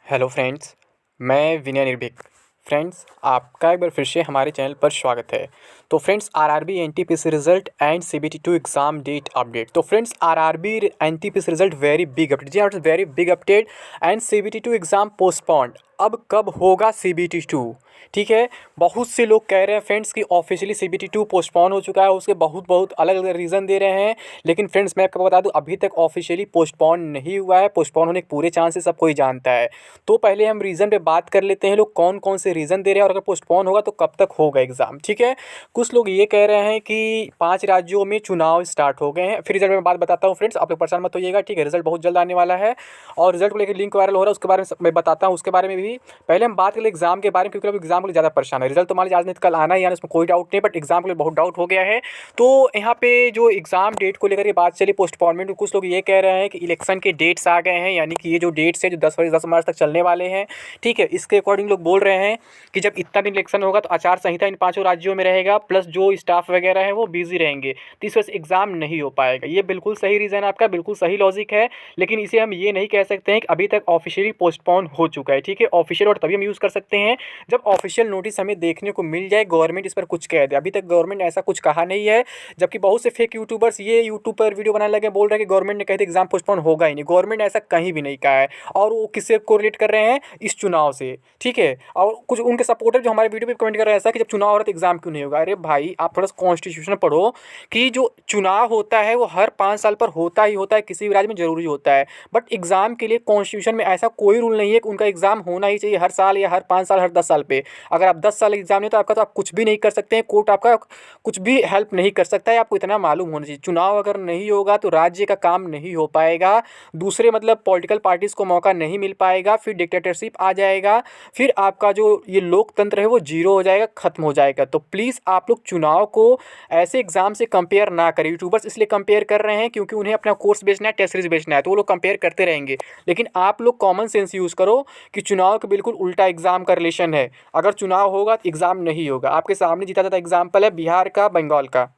Hello friends, मैं विनय निर्भीक। Friends, आपका एक बार फिर से हमारे चैनल पर स्वागत है। तो friends, RRB NTPC result and CBT 2 exam date update. तो friends, RRB NTPC result very big update, जी हाँ, very big update. And CBT 2 exam postponed. अब कब होगा सीबीटी 2? ठीक है। बहुत से लोग कह रहे हैं फ्रेंड्स कि ऑफिशियली सीबीटी 2 पोस्टपोन हो चुका है। उसके बहुत बहुत अलग अलग रीज़न दे रहे हैं। लेकिन फ्रेंड्स, मैं आपको बता दूं, अभी तक ऑफिशियली पोस्टपोन नहीं हुआ है। पोस्टपोन होने के पूरे चांसेस सब कोई जानता है। तो पहले हम रीज़न पे बात कर लेते हैं, लोग कौन कौन से रीज़न दे रहे हैं और अगर पोस्टपोन होगा तो कब तक होगा एग्ज़ाम। ठीक है। कुछ लोग ये कह रहे हैं कि 5 राज्यों में चुनाव स्टार्ट हो गए हैं। फिर रिजल्ट में बात बताता हूँ फ्रेंड्स, आप लोग परेशान मत होइएगा। ठीक है, रिजल्ट बहुत जल्द आने वाला है और रिजल्ट को लेकर लिंक वायरल हो रहा है, उसके बारे में मैं बताता हूँ। उसके बारे में भी पहले हम बात करें एग्जाम के बारे में, क्योंकि लोग एग्जाम के लिए ज़्यादा परेशान है। रिजल्ट तो मान लीजिए आज नहीं तो कल आना ही आना, इसमें कोई डाउट नहीं, बट एग्जाम के लिए बहुत डाउट हो गया है। तो यहाँ पे जो एग्जाम डेट को लेकर के बात चली पोस्टपोनमेंट, कुछ लोग ये कह रहे हैं कि इलेक्शन के डेट्स आ गए हैं, यानी कि ये जो डेट्स है जो 10 मार्च तक चलने वाले हैं। ठीक है, इसके अकॉर्डिंग लोग बोल रहे हैं कि जब इतना दिन इलेक्शन होगा तो आचार संहिता इन 5 राज्यों में रहेगा, प्लस जो स्टाफ वगैरह है वो बिजी रहेंगे, तो इस वजह से एग्जाम नहीं हो पाएगा। ये बिल्कुल सही रीज़न है आपका, बिल्कुल सही लॉजिक है। लेकिन इसे हम ये नहीं कह सकते हैं कि अभी तक ऑफिशियली पोस्टपोन हो चुका है। ठीक है, ऑफिशियल और तभी हम यूज़ कर सकते हैं जब ऑफिशियल नोटिस हमें देखने को मिल जाए, गवर्नमेंट इस पर कुछ कह दे। अभी तक गवर्नमेंट ने ऐसा कुछ कहा नहीं है। जबकि बहुत से फेक यूट्यूबर्स ये यूट्यूब पर वीडियो बनाने लगे, बोल रहे हैं कि गवर्नमेंट ने कहे थे एग्जाम पोस्टपोन होगा ही नहीं। गवर्नमेंट ने ऐसा कहीं भी नहीं कहा है और वो किससे कोरिलेट कर रहे हैं? इस चुनाव से। ठीक है, और कुछ उनके सपोर्टर जो हमारे वीडियो पे कमेंट कर रहे हैं ऐसा कि जब चुनाव हो रहा है तो एग्जाम क्यों नहीं होगा। अरे भाई, आप थोड़ा सा कॉन्स्टिट्यूशन पढ़ो कि जो चुनाव होता है वो हर 5 साल पर होता ही होता है, किसी भी राज्य में जरूरी होता है। बट एग्जाम के लिए कॉन्स्टिट्यूशन में ऐसा कोई रूल नहीं है कि उनका एग्जाम होना ही चाहिए हर साल या हर 5 साल, हर 10 साल पे। अगर आप 10 साल एग्जाम नहीं तो आपका, तो आप कुछ भी नहीं कर सकते हैं, कोर्ट आपका कुछ भी हेल्प नहीं कर सकता है। आपको इतना मालूम होना चाहिए। चुनाव अगर नहीं होगा तो राज्य का काम नहीं हो पाएगा, दूसरे मतलब पॉलिटिकल पार्टीज को मौका नहीं मिल पाएगा, फिर डिक्टेटरशिप आ जाएगा, फिर आपका जो ये लोकतंत्र है वो जीरो हो जाएगा, खत्म हो जाएगा। तो प्लीज़ आप लोग चुनाव को ऐसे एग्जाम से कंपेयर ना करें। यूट्यूबर्स इसलिए कंपेयर कर रहे हैं क्योंकि उन्हें अपना कोर्स बेचना है, टेस्ट सीरीज बेचना है, तो वो लोग कंपेयर करते रहेंगे। लेकिन आप लोग कॉमन सेंस यूज़ करो कि चुनाव के बिल्कुल उल्टा एग्जाम का रिलेशन है। अगर चुनाव होगा तो एग्ज़ाम नहीं होगा। आपके सामने जीता जाता एग्जाम्पल है बिहार का, बंगाल का।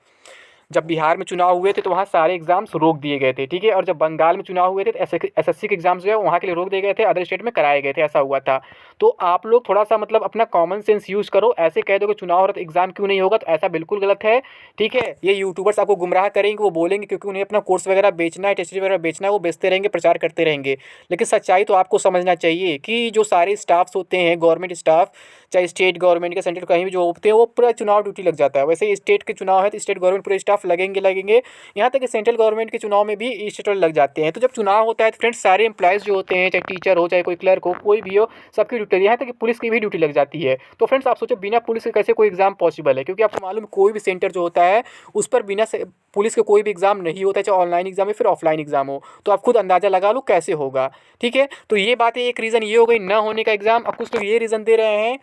जब बिहार में चुनाव हुए थे तो वहाँ सारे एग्जाम्स रोक दिए गए थे। ठीक है, और जब बंगाल में चुनाव हुए थे तो एसएससी के एग्जाम्स जो है वहाँ के लिए रोक दिए गए थे, अदर स्टेट में कराए गए थे, ऐसा हुआ था। तो आप लोग थोड़ा सा मतलब अपना कॉमन सेंस यूज़ करो। ऐसे कह दो कि चुनाव हो रहा तो एग्जाम क्यों नहीं होगा, तो ऐसा बिल्कुल गलत है। ठीक है, ये यूट्यूबर्स आपको गुमराह करेंगे, वो बोलेंगे क्योंकि उन्हें अपना कोर्स वगैरह बेचना है, टेस्ट वगैरह बेचना है, वो बेचते रहेंगे, प्रचार करते रहेंगे। लेकिन सच्चाई तो आपको समझना चाहिए कि जो सारे स्टाफ्स होते हैं, गवर्नमेंट स्टाफ, चाहे स्टेट गवर्नमेंट के, सेंट्रल कहीं भी जो होते हैं, वो पूरा चुनाव ड्यूटी लग जाता है। वैसे ही स्टेट के चुनाव है तो स्टेट गवर्नमेंट पूरे स्टाफ लगेंगे। यहाँ तक कि सेंट्रल गवर्नमेंट के चुनाव में भी स्टेट वाले लग जाते हैं। तो जब चुनाव होता है तो फ्रेंड्स सारे एम्प्लॉयज़ जो होते हैं, चाहे टीचर हो, चाहे कोई क्लर्क हो, कोई भी हो, सबकी ड्यूटी, यहाँ तक कि पुलिस की भी ड्यूटी लग जाती है। तो फ्रेंड्स आप सोचो बिना पुलिस के कैसे कोई एग्जाम पॉसिबल है, क्योंकि आपको मालूम है कोई भी सेंटर जो होता है उस पर बिना पुलिस के कोई भी एग्जाम नहीं होता है, चाहे ऑनलाइन एग्जाम हो फिर ऑफलाइन एग्जाम हो। तो आप खुद अंदाजा लगा लो कैसे होगा। ठीक है, तो ये बातें, एक रीज़न ये हो गई ना होने का एग्जाम। अब कुछ लोग ये रीज़न दे रहे हैं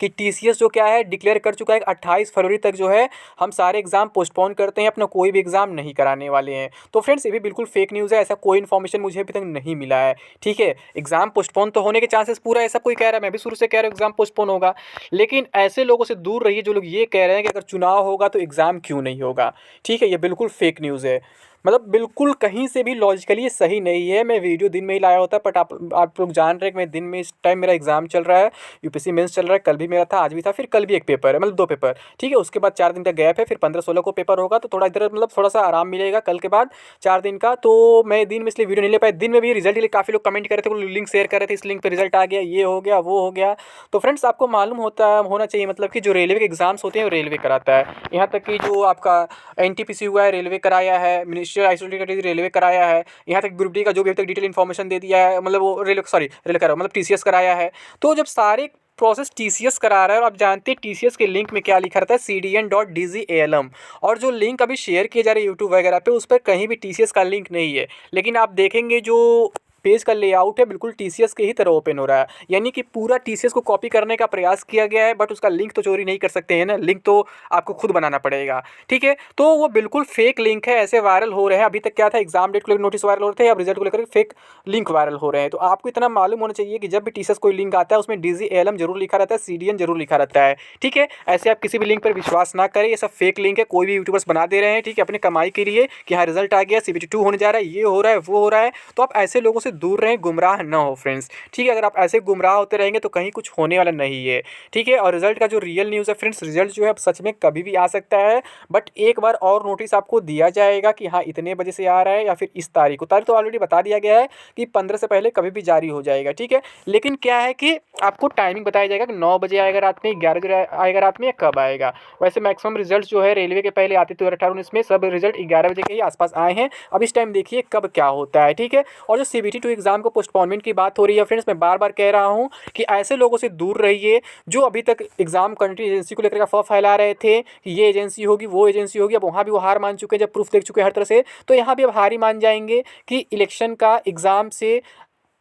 कि टीसीएस जो क्या है डिक्लेयर कर चुका है कि 28 फरवरी तक जो है हम सारे एग्ज़ाम पोस्टपोन करते हैं, अपना कोई भी एग्ज़ाम नहीं कराने वाले हैं। तो फ्रेंड्स, ये भी बिल्कुल फेक न्यूज़ है, ऐसा कोई इन्फॉर्मेशन मुझे अभी तक नहीं मिला है। ठीक है, एग्ज़ाम पोस्टपोन तो होने के चांसेस पूरा ऐसा कोई कह रहा है, मैं भी शुरू से कह रहा हूँ एग्ज़ाम पोस्टपोन होगा। लेकिन ऐसे लोगों से दूर रहिए जो लोग ये कह रहे हैं कि अगर चुनाव होगा तो एग्ज़ाम क्यों नहीं होगा। ठीक है, ये बिल्कुल फेक न्यूज़ है, मतलब बिल्कुल कहीं से भी लॉजिकली ये सही नहीं है। मैं वीडियो दिन में ही लाया होता, बट आप लोग जान रहे हैं कि मैं दिन में, इस टाइम मेरा एग्जाम चल रहा है, यूपीएससी मेंस चल रहा है। कल भी मेरा था, आज भी था, फिर कल भी एक पेपर है, मतलब 2 पेपर। ठीक है, उसके बाद 4 दिन का गैप है, फिर 15-16 को पेपर होगा, तो थोड़ा इधर मतलब थोड़ा सा आराम मिलेगा कल के बाद 4 दिन का। तो मैं दिन में इसलिए वीडियो नहीं ले पाया। दिन में भी रिजल्ट के लिए काफ़ी लोग कमेंट कर रहे थे, वो लिंक शेयर कर रहे थे, इस लिंक पर रिजल्ट आ गया, ये हो गया, वो हो गया। तो फ्रेंड्स आपको मालूम होना चाहिए मतलब कि जो रेलवे के एग्जाम्स होते हैं वो रेलवे कराता है। यहाँ तक कि जो आपका एनटीपीसी हुआ है रेलवे कराया है, मिनिस्ट्री आइसोलेटेड रेलवे कराया है, यहाँ तक ग्रुप डी का जो भी अभी तक डिटेल इन्फॉर्मेशन दे दिया है, मतलब वो रेलवे करा मतलब टीसीएस कराया है। तो जब सारे प्रोसेस टीसीएस करा रहा है, और आप जानते हैं टीसीएस के लिंक में क्या लिखा रहता है, cdn.dgalm, और जो लिंक अभी शेयर किए जा रहे हैं यूट्यूब वगैरह पे, उस पर कहीं भी टीसीएस का लिंक नहीं है। लेकिन आप देखेंगे जो पेज का लेआउट है बिल्कुल टीसीएस के ही तरह ओपन हो रहा है, यानी कि पूरा टीसीएस को कॉपी करने का प्रयास किया गया है, बट उसका लिंक तो चोरी नहीं कर सकते हैं ना, लिंक तो आपको खुद बनाना पड़ेगा। ठीक है, तो वो बिल्कुल फेक लिंक है, ऐसे वायरल हो रहे हैं। अभी तक क्या था, एग्जाम डेट को लेकर नोटिस वायरल हो रहे थे, अब रिजल्ट को लेकर फेक लिंक वायरल हो रहे हैं। तो आपको इतना मालूम होना चाहिए कि जब भी टीसीएस कोई लिंक आता है उसमें डीजीएलएम जरूर लिखा रहता है, सीडीएन जरूर लिखा रहता है। ठीक है, ऐसे आप किसी भी लिंक पर विश्वास ना करें, ये सब फेक लिंक है, कोई भी यूट्यूबर्स बना दे रहे हैं। ठीक है, अपने कमाई के लिए कि हाँ रिजल्ट आ गया, सीबीटी 2 होने जा रहा है, ये हो रहा है, वो हो रहा है। तो आप ऐसे लोगों से दूर रहें, गुमराह ना हो फ्रेंड्स, ठीक है। अगर आप ऐसे गुमराह होते रहेंगे तो कहीं कुछ होने वाला नहीं है, ठीक है। और रिजल्ट का जो रियल न्यूज़ है फ्रेंड्स, रिजल्ट जो है अब सच में कभी भी आ सकता है, बट एक बार और नोटिस आपको दिया जाएगा कि हाँ इतने बजे से आ रहा है या फिर इस तारीख को। तारीख तो ऑलरेडी बता दिया गया है कि 15 से पहले कभी भी जारी हो जाएगा, ठीक है। लेकिन क्या है कि आपको टाइमिंग बताया जाएगा कि 9 बजे आएगा रात में, 11 बजे आएगा रात में, या कब आएगा। वैसे मैक्सिमम रिजल्ट जो है रेलवे के पहले आते थे 2018-19 में, सब रिजल्ट 11 बजे के ही आसपास आए हैं। अब इस टाइम देखिए कब क्या होता है, ठीक है। और जो CBT 2 एग्जाम को पोस्टपोनमेंट की बात हो रही है फ्रेंड्स, मैं बार बार कह रहा हूँ कि ऐसे लोगों से दूर रहिए जो अभी तक एग्जाम कंट्री एजेंसी को लेकर अफवाह फैला रहे थे कि ये एजेंसी होगी वो एजेंसी होगी। अब वहाँ भी वो हार मान चुके हैं, जब प्रूफ देख चुके हैं हर तरह से, तो यहाँ भी अब हार ही मान जाएंगे कि इलेक्शन का एग्जाम से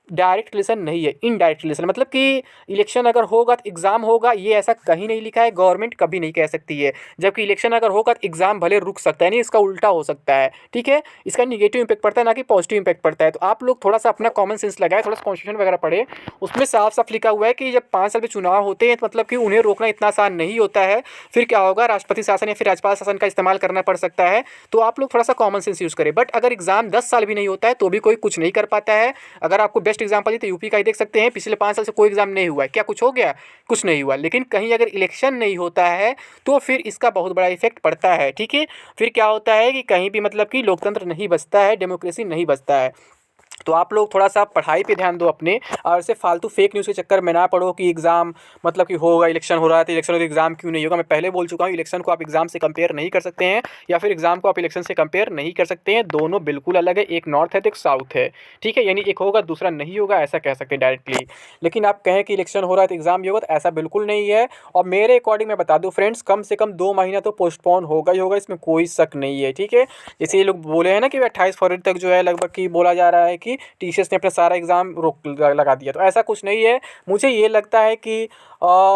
डायरेक्ट रिलेशन नहीं है, इनडायरेक्ट रिलेशन। मतलब कि इलेक्शन अगर होगा तो एग्ज़ाम होगा, ये ऐसा कहीं नहीं लिखा है, गवर्नमेंट कभी नहीं कह सकती है। जबकि इलेक्शन अगर होगा तो एग्ज़ाम भले रुक सकता है, नहीं इसका उल्टा हो सकता है, ठीक है। इसका निगेटिव इंपैक्ट पड़ता है, ना कि पॉजिटिव इंपैक्ट पड़ता है। तो आप लोग थोड़ा सा अपना कॉमन सेंस लगाए, थोड़ा सा कॉन्स्टिट्यूशन वगैरह पढ़े, उसमें साफ साफ लिखा हुआ है कि जब 5 साल में चुनाव होते हैं तो मतलब कि उन्हें रोकना इतना आसान नहीं होता है। फिर क्या होगा, राष्ट्रपति शासन या फिर राज्यपाल शासन का इस्तेमाल करना पड़ सकता है। तो आप लोग थोड़ा सा कॉमन सेंस यूज़ करें। बट अगर एग्ज़ाम 10 साल भी नहीं होता है तो भी कोई कुछ नहीं कर पाता है। अगर आपको बेस्ट एग्जाम्पल तो यूपी का ही देख सकते हैं, पिछले 5 साल से कोई एग्जाम नहीं हुआ है, क्या कुछ हो गया? कुछ नहीं हुआ। लेकिन कहीं अगर इलेक्शन नहीं होता है तो फिर इसका बहुत बड़ा इफेक्ट पड़ता है, ठीक है। फिर क्या होता है कि कहीं भी मतलब कि लोकतंत्र नहीं बचता है, डेमोक्रेसी नहीं बचता है। तो आप लोग थोड़ा सा पढ़ाई पे ध्यान दो अपने, और ऐसे फालतू फेक न्यूज़ के चक्कर में ना पढ़ो कि एग्ज़ाम मतलब कि होगा, इलेक्शन हो रहा है तो इलेक्शन हो तो एग्ज़ाम क्यों नहीं होगा। मैं पहले बोल चुका हूँ, इलेक्शन को आप एग्ज़ाम से कंपेयर नहीं कर सकते हैं, या फिर एग्ज़ाम को आप इलेक्शन से कंपेयर नहीं कर सकते हैं। दोनों बिल्कुल अलग है, एक नॉर्थ है तो एक साउथ है, ठीक है। यानी एक होगा दूसरा नहीं होगा, ऐसा कह सकते हैं डायरेक्टली। लेकिन आप कहें कि इलेक्शन हो रहा है तो एग्ज़ाम भी होगा, तो ऐसा बिल्कुल नहीं है। और मेरे अकॉर्डिंग मैं बता दूँ फ्रेंड्स, कम से कम 2 महीना तो पोस्टपोन होगा ही होगा, इसमें कोई शक नहीं है, ठीक है। जैसे ये लोग बोले हैं ना कि 28 फरवरी तक जो है लगभग कि बोला जा रहा है कि टीसीएस ने अपना सारा एग्ज़ाम रोक लगा दिया, तो ऐसा कुछ नहीं है। मुझे ये लगता है कि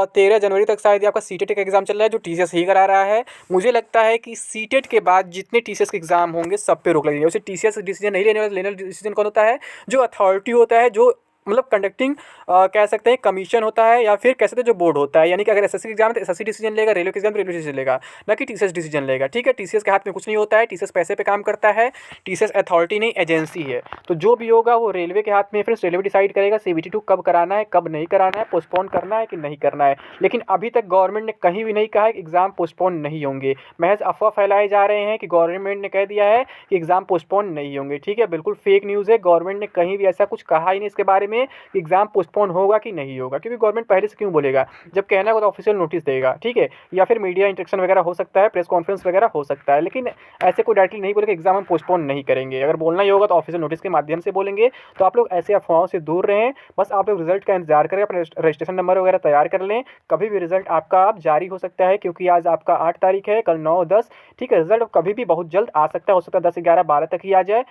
13 जनवरी तक शायद आपका सीटेट का एग्ज़ाम चल रहा है, जो टीसीएस ही करा रहा है। मुझे लगता है कि सीटेट के बाद जितने टीसीएस के एग्ज़ाम होंगे सब पे रोक लगेगी। वैसे टीसीएस डिसीजन नहीं लेने वाला, लेने वाला डिसीजन कौन होता है? जो अथॉरिटी होता है, जो मतलब कंडक्टिंग कह सकते हैं कमीशन होता है, या फिर कह सकते हैं जो बोर्ड होता है। यानी कि अगर एसएससी एग्जाम है तो एसएससी डिसीजन लेगा, रेलवे के एग्जाम तो रेलवे डिसीजन लेगा, ना कि टीसीएस डिसीजन लेगा, ठीक है। टीसीएस के हाथ में कुछ नहीं होता है, टीसीएस पैसे पे काम करता है, टीसीएस अथॉरिटी नहीं एजेंसी है। तो जो भी होगा वो रेलवे के हाथ में, फिर रेलवे डिसाइड करेगा CBT 2 कब कराना है कब नहीं कराना है, पोस्टपोन करना है कि नहीं करना है। लेकिन अभी तक गवर्नमेंट ने कहीं भी नहीं कहा है कि एग्ज़ाम पोस्टपोन नहीं होंगे। महज अफवाह फैलाए जा रहे हैं कि गवर्नमेंट ने कह दिया है कि एग्ज़ाम पोस्टपोन नहीं होंगे, ठीक है। बिल्कुल फेक न्यूज़ है, गवर्नमेंट ने कहीं भी ऐसा कुछ कहा ही नहीं इसके बारे में कि एग्ज़ाम पोस्टपोन होगा कि नहीं होगा। क्योंकि गवर्नमेंट पहले से क्यों बोलेगा, जब कहना होगा तो ऑफिशियल नोटिस देगा, ठीक है। या फिर मीडिया इंटरेक्शन वगैरह हो सकता है, प्रेस कॉन्फ्रेंस वगैरह हो सकता है, लेकिन ऐसे कोई डायरेक्टली नहीं बोलेगा एग्जाम हम पोस्टपोन नहीं करेंगे। अगर बोलना ही होगा तो ऑफिशियल नोटिस के माध्यम से बोलेंगे। तो आप लोग ऐसे अफवाहों से दूर रहें, बस आप लोग रिजल्ट का इंतजार करें, अपना रजिस्ट्रेशन नंबर वगैरह तैयार कर लें। कभी भी रिजल्ट आपका आप जारी हो सकता है, क्योंकि आज आपका 8 तारीख है, कल 9, 10, ठीक है। रिजल्ट कभी भी बहुत जल्द आ सकता है, हो सकता है 10, 11, 12 तक ही आ जाए,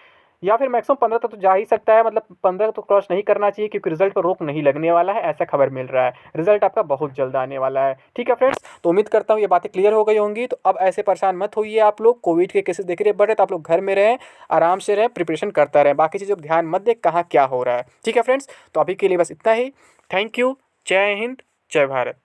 या फिर मैक्सिमम 15 तक तो जा ही सकता है। मतलब 15 तो क्रॉस नहीं करना चाहिए, क्योंकि रिजल्ट पर रोक नहीं लगने वाला है, ऐसा खबर मिल रहा है। रिजल्ट आपका बहुत जल्द आने वाला है, ठीक है फ्रेंड्स। तो उम्मीद करता हूँ ये बातें क्लियर हो गई होंगी। तो अब ऐसे परेशान मत होइए आप लोग, कोविड के केसेस देख रहे बढ़ रहे, तो आप लोग घर में रहें, आराम से रहें, प्रिपरेशन करता रहें, बाकी चीज़ों पर ध्यान मत दें कहाँ क्या हो रहा है, ठीक है फ्रेंड्स। तो अभी के लिए बस इतना ही। Thank you. जय हिंद, जय भारत।